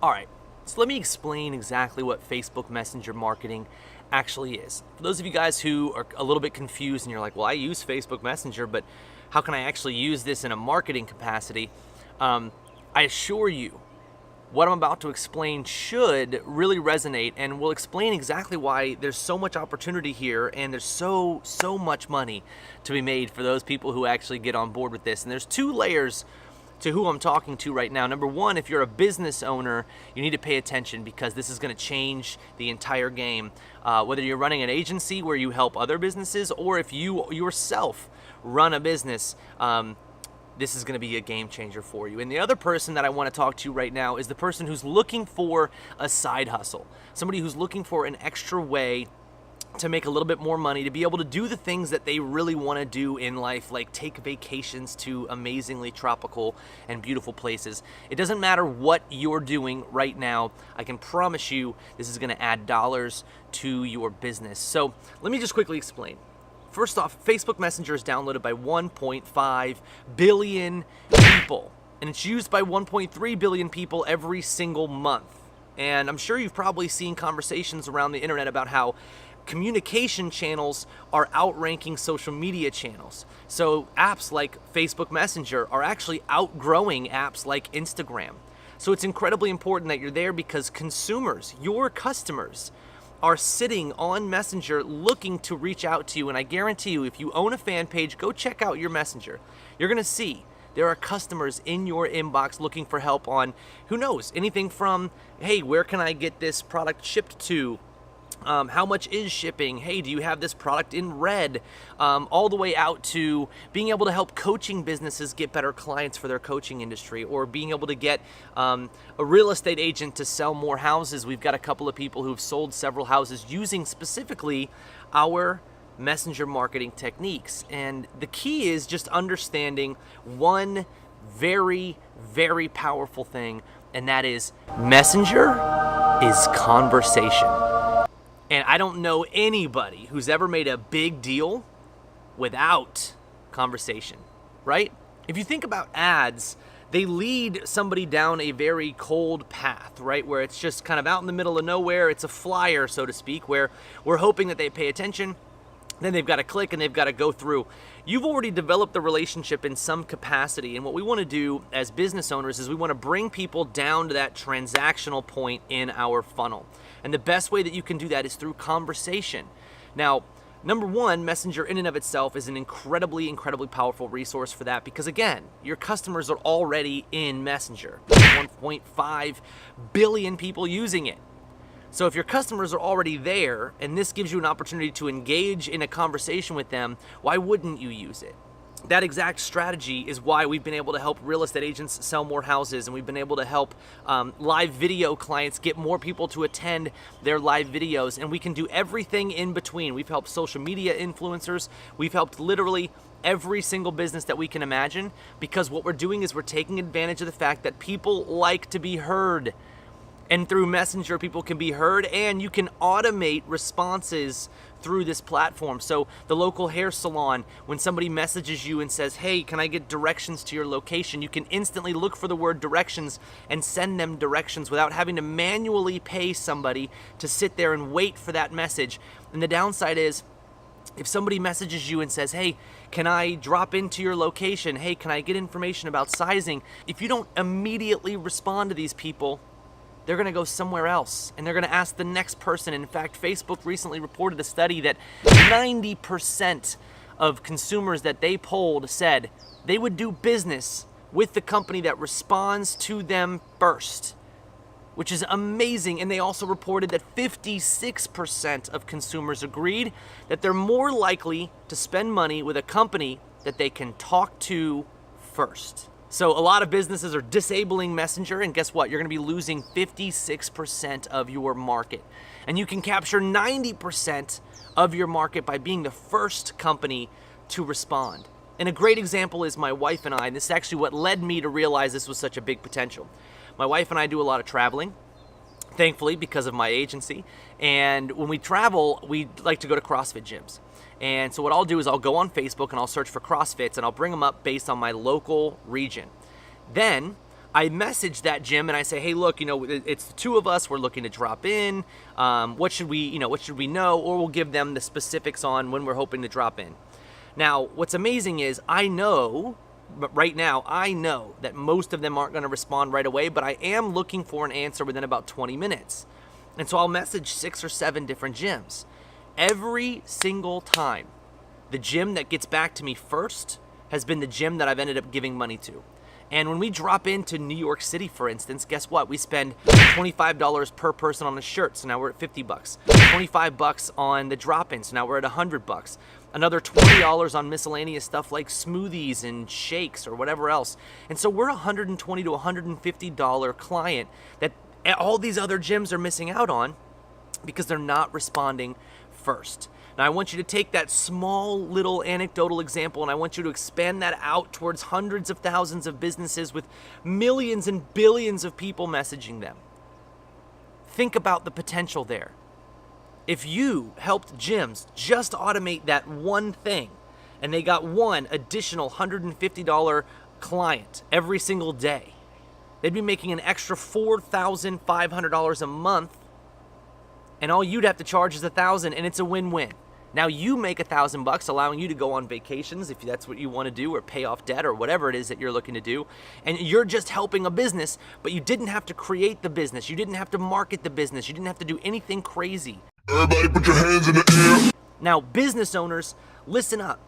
All right, so let me explain exactly what Facebook Messenger marketing actually is. For those of you guys who are a little bit confused and you're like, well, I use Facebook Messenger, but how can I actually use this in a marketing capacity? I assure you, what I'm about to explain should really resonate, and will explain exactly why there's so much opportunity here and there's so much money to be made for those people who actually get on board with this. And there's two layers to who I'm talking to right now. Number one, if you're a business owner, you need to pay attention because this is going to change the entire game. Whether you're running an agency where you help other businesses, or if you yourself run a business, this is going to be a game changer for you. And the other person that I want to talk to right now is the person who's looking for a side hustle, somebody who's looking for an extra way to make a little bit more money, to be able to do the things that they really want to do in life, like take vacations to amazingly tropical and beautiful places. It doesn't matter what you're doing right now. I can promise you this is going to add dollars to your business. So let me just quickly explain. First off, Facebook Messenger is downloaded by 1.5 billion people, and it's used by 1.3 billion people every single month. And I'm sure you've probably seen conversations around the internet about how communication channels are outranking social media channels. So apps like Facebook Messenger are actually outgrowing apps like Instagram. So it's incredibly important that you're there because consumers, your customers, are sitting on Messenger looking to reach out to you. And I guarantee you, if you own a fan page, go check out your Messenger. You're gonna see there are customers in your inbox looking for help on, who knows, anything from, hey, where can I get this product shipped to? How much is shipping? Hey, do you have this product in red? All the way out to being able to help coaching businesses get better clients for their coaching industry, or being able to get a real estate agent to sell more houses. We've got a couple of people who've sold several houses using specifically our messenger marketing techniques. And the key is just understanding one very, very powerful thing, and that is messenger is conversation. And I don't know anybody who's ever made a big deal without conversation, right? If you think about ads, they lead somebody down a very cold path, right? Where it's just kind of out in the middle of nowhere. It's a flyer, so to speak, where we're hoping that they pay attention. Then they've got to click and they've got to go through. You've already developed the relationship in some capacity. And what we want to do as business owners is we want to bring people down to that transactional point in our funnel. And the best way that you can do that is through conversation. Now, number one, Messenger in and of itself is an incredibly powerful resource for that because, again, your customers are already in Messenger. 1.5 billion people using it. So if your customers are already there and this gives you an opportunity to engage in a conversation with them, why wouldn't you use it? That exact strategy is why we've been able to help real estate agents sell more houses, and we've been able to help live video clients get more people to attend their live videos, and we can do everything in between. We've helped social media influencers. We've helped literally every single business that we can imagine, because what we're doing is we're taking advantage of the fact that people like to be heard. And through Messenger, people can be heard, and you can automate responses through this platform. So the local hair salon, when somebody messages you and says, hey, can I get directions to your location? You can instantly look for the word directions and send them directions without having to manually pay somebody to sit there and wait for that message. And the downside is, if somebody messages you and says, hey, can I drop into your location? Hey, can I get information about sizing? If you don't immediately respond to these people, they're going to go somewhere else, and they're going to ask the next person. In fact, Facebook recently reported a study that 90% of consumers that they polled said they would do business with the company that responds to them first, which is amazing. And they also reported that 56% of consumers agreed that they're more likely to spend money with a company that they can talk to first. So a lot of businesses are disabling Messenger, and guess what? You're going to be losing 56% of your market. And you can capture 90% of your market by being the first company to respond. And a great example is my wife and I, and this is actually what led me to realize this was such a big potential. My wife and I do a lot of traveling, thankfully, because of my agency. And when we travel, we like to go to CrossFit gyms. And so what I'll do is I'll go on Facebook and I'll search for CrossFits, and I'll bring them up based on my local region. Then I message that gym and I say, hey, look, it's the two of us. We're looking to drop in. What should we know? Or we'll give them the specifics on when we're hoping to drop in. Now, what's amazing is right now, I know that most of them aren't going to respond right away, but I am looking for an answer within about 20 minutes. And so I'll message 6 or 7 different gyms. Every single time, the gym that gets back to me first has been the gym that I've ended up giving money to. And when we drop into New York City, for instance, guess what? We spend $25 per person on a shirt, so now we're at $50. $25 on the drop-in, so now we're at $100. Another $20 on miscellaneous stuff like smoothies and shakes or whatever else. And so we're a $120 to $150 client that all these other gyms are missing out on because they're not responding first. Now, I want you to take that small little anecdotal example and I want you to expand that out towards hundreds of thousands of businesses with millions and billions of people messaging them. Think about the potential there. If you helped gyms just automate that one thing and they got one additional $150 client every single day, they'd be making an extra $4,500 a month, and all you'd have to charge is $1,000, and it's a win-win. Now you make $1,000, allowing you to go on vacations if that's what you want to do, or pay off debt, or whatever it is that you're looking to do. And you're just helping a business, but you didn't have to create the business. You didn't have to market the business. You didn't have to do anything crazy. Everybody put your hands in the air. Now, business owners, listen up.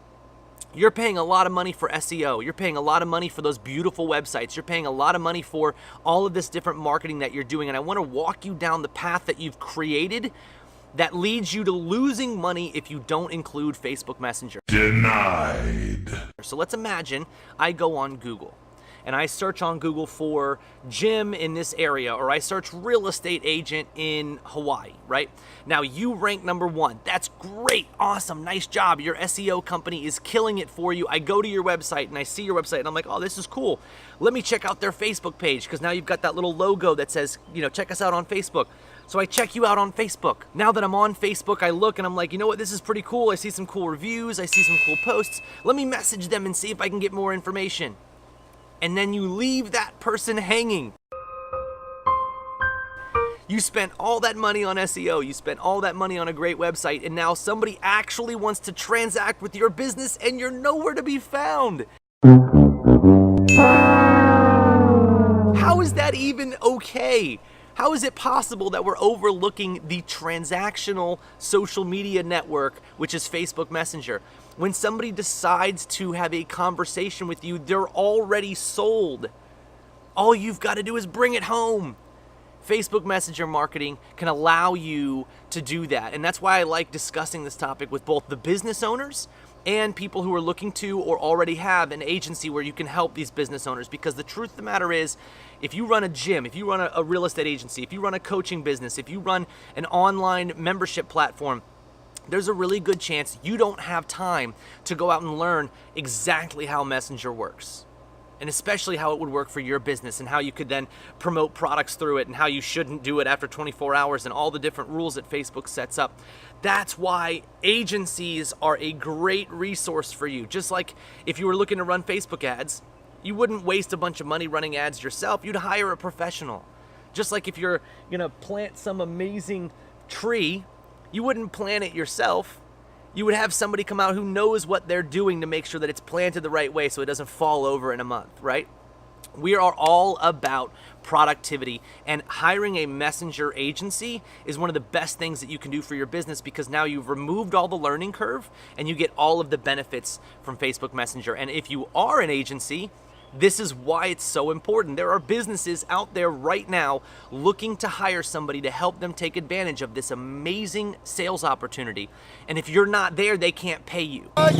You're paying a lot of money for SEO. You're paying a lot of money for those beautiful websites. You're paying a lot of money for all of this different marketing that you're doing. And I want to walk you down the path that you've created that leads you to losing money if you don't include Facebook Messenger. Denied. So let's imagine I go on Google and I search on Google for gym in this area, or I search real estate agent in Hawaii, right? Now you rank number 1. That's great, awesome, nice job. Your SEO company is killing it for you. I go to your website and I see your website and I'm like, oh, this is cool. Let me check out their Facebook page, because now you've got that little logo that says, check us out on Facebook. So I check you out on Facebook. Now that I'm on Facebook, I look and I'm like, you know what, this is pretty cool. I see some cool reviews, I see some cool posts. Let me message them and see if I can get more information. And then you leave that person hanging. You spent all that money on SEO, you spent all that money on a great website, and now somebody actually wants to transact with your business and you're nowhere to be found. How is that even okay? How is it possible that we're overlooking the transactional social media network, which is Facebook Messenger? When somebody decides to have a conversation with you, they're already sold. All you've got to do is bring it home. Facebook Messenger marketing can allow you to do that. And that's why I like discussing this topic with both the business owners and people who are looking to or already have an agency where you can help these business owners. Because the truth of the matter is, if you run a gym, if you run a real estate agency, if you run a coaching business, if you run an online membership platform, there's a really good chance you don't have time to go out and learn exactly how Messenger works. And especially how it would work for your business and how you could then promote products through it and how you shouldn't do it after 24 hours and all the different rules that Facebook sets up. That's why agencies are a great resource for you. Just like if you were looking to run Facebook ads, you wouldn't waste a bunch of money running ads yourself. You'd hire a professional. Just like if you're gonna plant some amazing tree, you wouldn't plant it yourself. You would have somebody come out who knows what they're doing to make sure that it's planted the right way so it doesn't fall over in a month, right? We are all about productivity, and hiring a messenger agency is one of the best things that you can do for your business, because now you've removed all the learning curve and you get all of the benefits from Facebook Messenger. And if you are an agency, this is why it's so important. There are businesses out there right now looking to hire somebody to help them take advantage of this amazing sales opportunity. And if you're not there, they can't pay you. But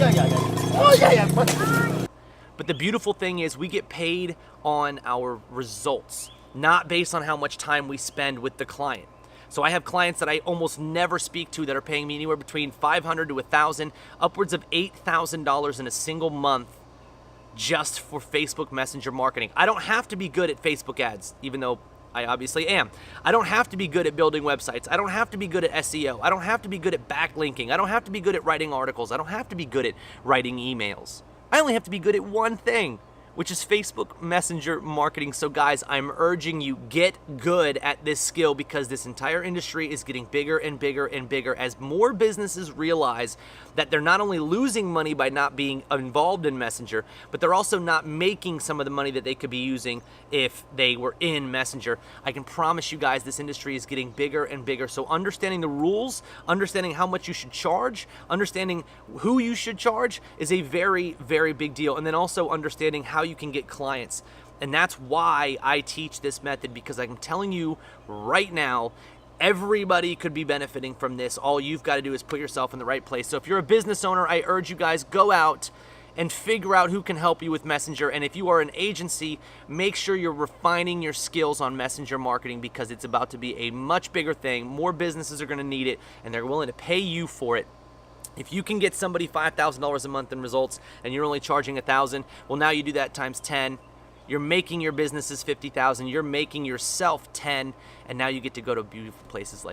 the beautiful thing is we get paid on our results, not based on how much time we spend with the client. So I have clients that I almost never speak to that are paying me anywhere between $500 to $1,000, upwards of $8,000 in a single month, just for Facebook Messenger marketing. I don't have to be good at Facebook ads, even though I obviously am. I don't have to be good at building websites. I don't have to be good at SEO. I don't have to be good at backlinking. I don't have to be good at writing articles. I don't have to be good at writing emails. I only have to be good at one thing, which is Facebook Messenger marketing. So guys, I'm urging you, get good at this skill because this entire industry is getting bigger and bigger and bigger as more businesses realize that they're not only losing money by not being involved in Messenger, but they're also not making some of the money that they could be using if they were in Messenger. I can promise you guys this industry is getting bigger and bigger. So understanding the rules, understanding how much you should charge, understanding who you should charge is a very, very big deal. And then also understanding how you can get clients. And that's why I teach this method, because I'm telling you right now, everybody could be benefiting from this. All you've got to do is put yourself in the right place. So if you're a business owner, I urge you guys, go out and figure out who can help you with Messenger. And if you are an agency, make sure you're refining your skills on Messenger marketing, because it's about to be a much bigger thing. More businesses are going to need it, and they're willing to pay you for it. If you can get somebody $5,000 a month in results and you're only charging $1,000, well, now you do that times 10. You're making your businesses $50,000. You're making yourself 10, and now you get to go to beautiful places like